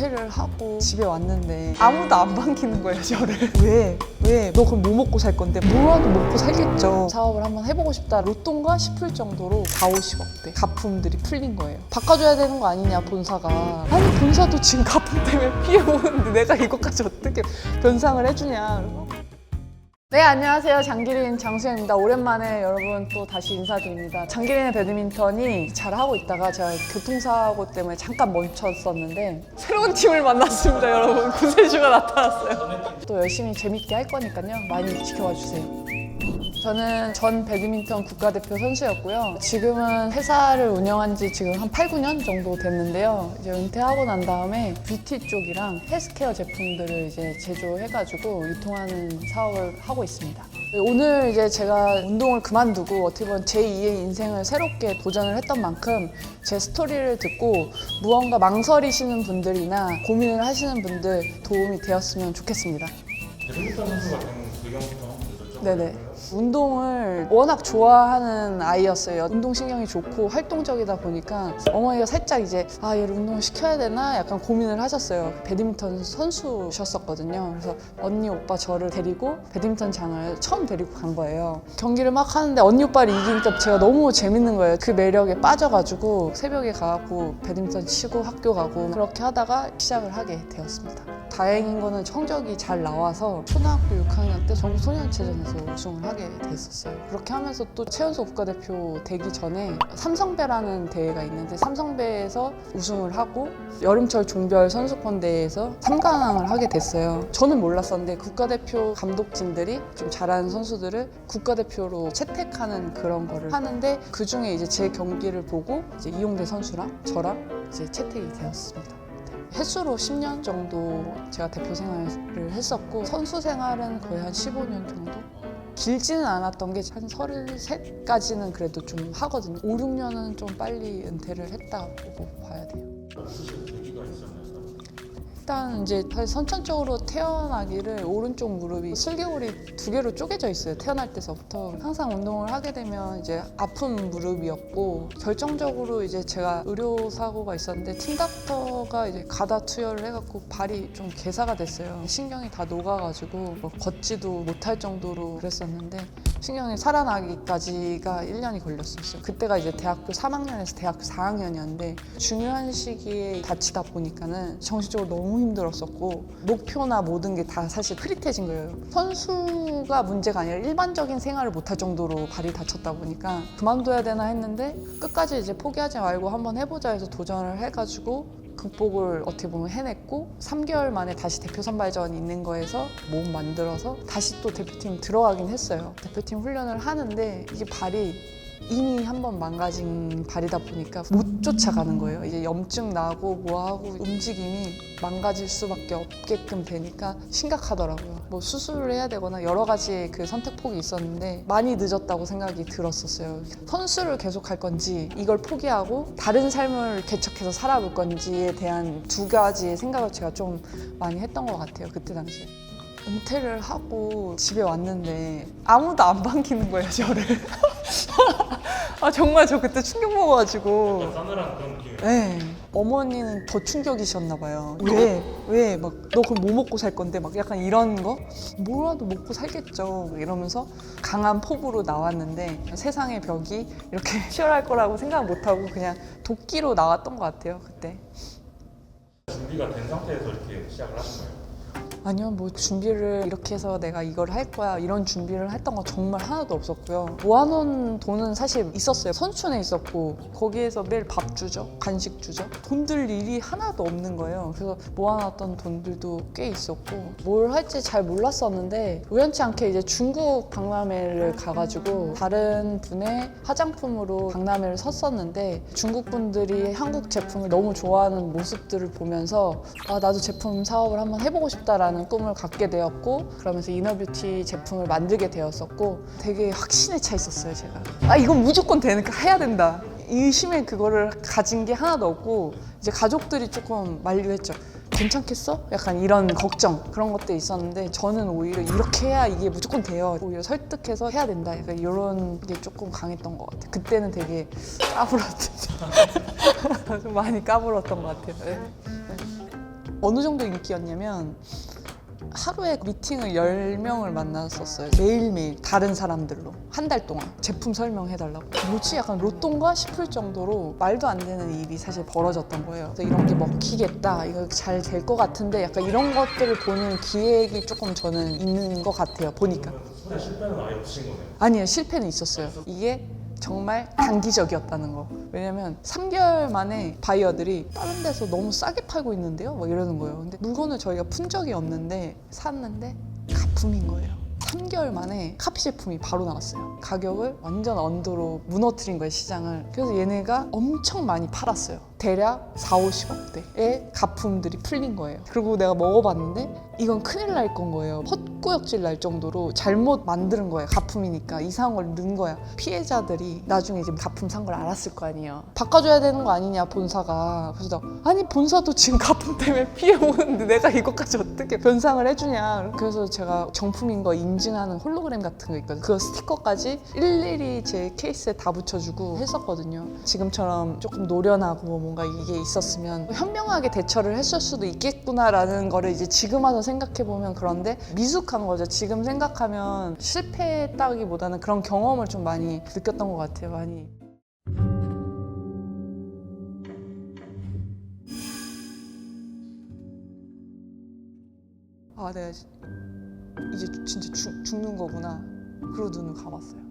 은퇴를 하고 집에 왔는데 아무도 안 반기는 거예요, 저를. 왜? 너 그럼 뭐 먹고 살 건데? 뭐라도 먹고 살겠죠. 사업을 한번 해보고 싶다. 로또인가 싶을 정도로 4, 50억대 가품들이 풀린 거예요. 바꿔줘야 되는 거 아니냐, 본사가. 아니, 본사도 지금 가품 때문에 피해오는데 내가 이것까지 어떻게 변상을 해주냐. 그래서 네, 안녕하세요. 장기린 장수영입니다. 오랜만에 여러분 또 다시 인사드립니다. 장기린의 배드민턴이 잘하고 있다가 제가 교통사고 때문에 잠깐 멈췄었는데 새로운 팀을 만났습니다, 여러분. 구세주가 나타났어요. 또 열심히 재밌게 할 거니까요. 많이 지켜봐 주세요. 저는 전 배드민턴 국가대표 선수였고요. 지금은 회사를 운영한 지 지금 한 8, 9년 정도 됐는데요. 이제 은퇴하고 난 다음에 뷰티 쪽이랑 헬스케어 제품들을 이제 제조해가지고 유통하는 사업을 하고 있습니다. 오늘 이제 제가 운동을 그만두고 어떻게 보면 제2의 인생을 새롭게 도전을 했던 만큼 제 스토리를 듣고 무언가 망설이시는 분들이나 고민을 하시는 분들 도움이 되었으면 좋겠습니다. 배드민턴 선수가 된 배경부터 한번 여쭤볼까요? 네네. 운동을 워낙 좋아하는 아이였어요. 운동신경이 좋고 활동적이다 보니까 어머니가 살짝 이제 얘를 운동을 시켜야 되나 약간 고민을 하셨어요. 배드민턴 선수셨었거든요. 그래서 언니 오빠 저를 데리고 배드민턴장을 처음 데리고 간 거예요. 경기를 막 하는데 언니 오빠를 이기니까 제가 너무 재밌는 거예요. 그 매력에 빠져가지고 새벽에 가고 배드민턴 치고 학교 가고 그렇게 하다가 시작을 하게 되었습니다. 다행인 거는 성적이 잘 나와서 초등학교 6학년 때 전국 소년체전에서 우승을 하게 됐었어요. 그렇게 하면서 또 최연소 국가대표 되기 전에 삼성배라는 대회가 있는데 삼성배에서 우승을 하고 여름철 종별 선수권 대회에서 3관왕을 하게 됐어요. 저는 몰랐었는데 국가대표 감독진들이 좀 잘하는 선수들을 국가대표로 채택하는 그런 거를 하는데 그 중에 이제 제 경기를 보고 이제 이용대 선수랑 저랑 이제 채택이 되었습니다. 횟수로 10년 정도 제가 대표 생활을 했었고 선수 생활은 거의 한 15년 정도? 길지는 않았던 게 한 33까지는 그래도 좀 하거든요. 5, 6년은 좀 빨리 은퇴를 했다고 봐야 돼요. 없으신 계기가 있었나요? 일단 이제 선천적으로 태어나기를 오른쪽 무릎이 슬개골이 2개로 쪼개져 있어요. 태어날 때서부터 항상 운동을 하게 되면 이제 아픈 무릎이었고 결정적으로 이제 제가 의료 사고가 있었는데 팀닥터가 이제 가다 투여를 해갖고 발이 좀 괴사가 됐어요. 신경이 다 녹아가지고 뭐 걷지도 못할 정도로 그랬었는데 신경이 살아나기까지가 1년이 걸렸었어요. 그때가 이제 대학교 3학년에서 대학교 4학년이었는데 중요한 시기에 다치다 보니까는 정신적으로 너무 힘들었었고 목표나 모든 게 다 사실 흐릿해진 거예요. 선수가 문제가 아니라 일반적인 생활을 못할 정도로 발이 다쳤다 보니까 그만둬야 되나 했는데 끝까지 이제 포기하지 말고 한번 해보자 해서 도전을 해가지고 극복을 어떻게 보면 해냈고 3개월 만에 다시 대표 선발전 있는 거에서 몸 만들어서 다시 또 대표팀 들어가긴 했어요. 대표팀 훈련을 하는데 이게 발이 이미 한번 망가진 발이다 보니까 못 쫓아가는 거예요. 이제 염증 나고 뭐하고 움직임이 망가질 수밖에 없게끔 되니까 심각하더라고요. 뭐 수술을 해야 되거나 여러 가지의 그 선택폭이 있었는데 많이 늦었다고 생각이 들었었어요. 선수를 계속 할 건지 이걸 포기하고 다른 삶을 개척해서 살아볼 건지에 대한 두 가지의 생각을 제가 좀 많이 했던 것 같아요. 그때 당시에. 은퇴를 하고 집에 왔는데 아무도 안 반기는 거예요, 저를. 정말 저 그때 충격 먹어가지고. 싸늘한 그런 느낌. 네. 어머니는 더 충격이셨나 봐요. 왜? 막 너 그럼 뭐 먹고 살 건데? 막 약간 이런 거? 뭐라도 먹고 살겠죠. 이러면서 강한 포부로 나왔는데 세상의 벽이 이렇게 치열할 거라고 생각 못하고 그냥 도끼로 나왔던 것 같아요, 그때. 준비가 된 상태에서 이렇게 시작을 하신 거예요? 아니요, 뭐 준비를 이렇게 해서 내가 이걸 할 거야 이런 준비를 했던 거 정말 하나도 없었고요. 모아놓은 돈은 사실 있었어요. 선수촌에 있었고 거기에서 매일 밥 주죠, 간식 주죠. 돈 들 일이 하나도 없는 거예요. 그래서 모아놨던 돈들도 꽤 있었고 뭘 할지 잘 몰랐었는데 우연치 않게 이제 중국 박람회를 가가지고 다른 분의 화장품으로 박람회를 섰었는데 중국 분들이 한국 제품을 너무 좋아하는 모습들을 보면서 나도 제품 사업을 한번 해보고 싶다라는 꿈을 갖게 되었고 그러면서 이너뷰티 제품을 만들게 되었었고 되게 확신에 차 있었어요. 제가 이건 무조건 되니까 해야 된다. 의심의 그거를 가진 게 하나도 없고 이제 가족들이 조금 만류했죠. 괜찮겠어? 약간 이런 걱정 그런 것도 있었는데 저는 오히려 이렇게 해야 이게 무조건 돼요. 오히려 설득해서 해야 된다. 약간 이런 게 조금 강했던 것 같아요. 그때는 되게 까불었죠. 좀 많이 까불었던 것 같아요. 네. 어느 정도 인기였냐면 하루에 미팅을 10명을 만났었어요. 매일매일 다른 사람들로 한 달 동안 제품 설명해달라고. 뭐지? 약간 로또인가 싶을 정도로 말도 안 되는 일이 사실 벌어졌던 거예요. 그래서 이런 게 먹히겠다, 이거 잘 될 것 같은데 약간 이런 것들을 보는 기획이 조금 저는 있는 것 같아요. 보니까. 손에 실패는 아예 없으신 거네요. 아니에요. 실패는 있었어요. 이게 정말 단기적이었다는 거. 왜냐면 3개월 만에 바이어들이 다른 데서 너무 싸게 팔고 있는데요? 막 이러는 거예요. 근데 물건을 저희가 푼 적이 없는데 샀는데 가품인 거예요. 3개월 만에 카피 제품이 바로 나왔어요. 가격을 완전 언더로 무너뜨린 거예요, 시장을. 그래서 얘네가 엄청 많이 팔았어요. 대략 4, 50억대의 가품들이 풀린 거예요. 그리고 내가 먹어봤는데 이건 큰일 날 건 거예요. 헛구역질 날 정도로 잘못 만드는 거예요. 가품이니까 이상한 걸 넣은 거야. 피해자들이 나중에 이제 가품 산 걸 알았을 거 아니에요. 바꿔줘야 되는 거 아니냐, 본사가. 그래서 아니, 본사도 지금 가품 때문에 피해 오는데 내가 이것까지 어떻게 변상을 해주냐. 그래서 제가 정품인 거 인증하는 홀로그램 같은 거 있거든요. 그 스티커까지 일일이 제 케이스에 다 붙여주고 했었거든요. 지금처럼 조금 노련하고 뭔가 이게 있었으면 현명하게 대처를 했을 수도 있겠구나라는 거를 이제 지금 와서 생각해보면 그런데 미숙한 거죠. 지금 생각하면 실패했다기보다는 그런 경험을 좀 많이 느꼈던 것 같아요. 많이. 아, 내가 이제 진짜 죽는 거구나. 그러고 눈을 감았어요.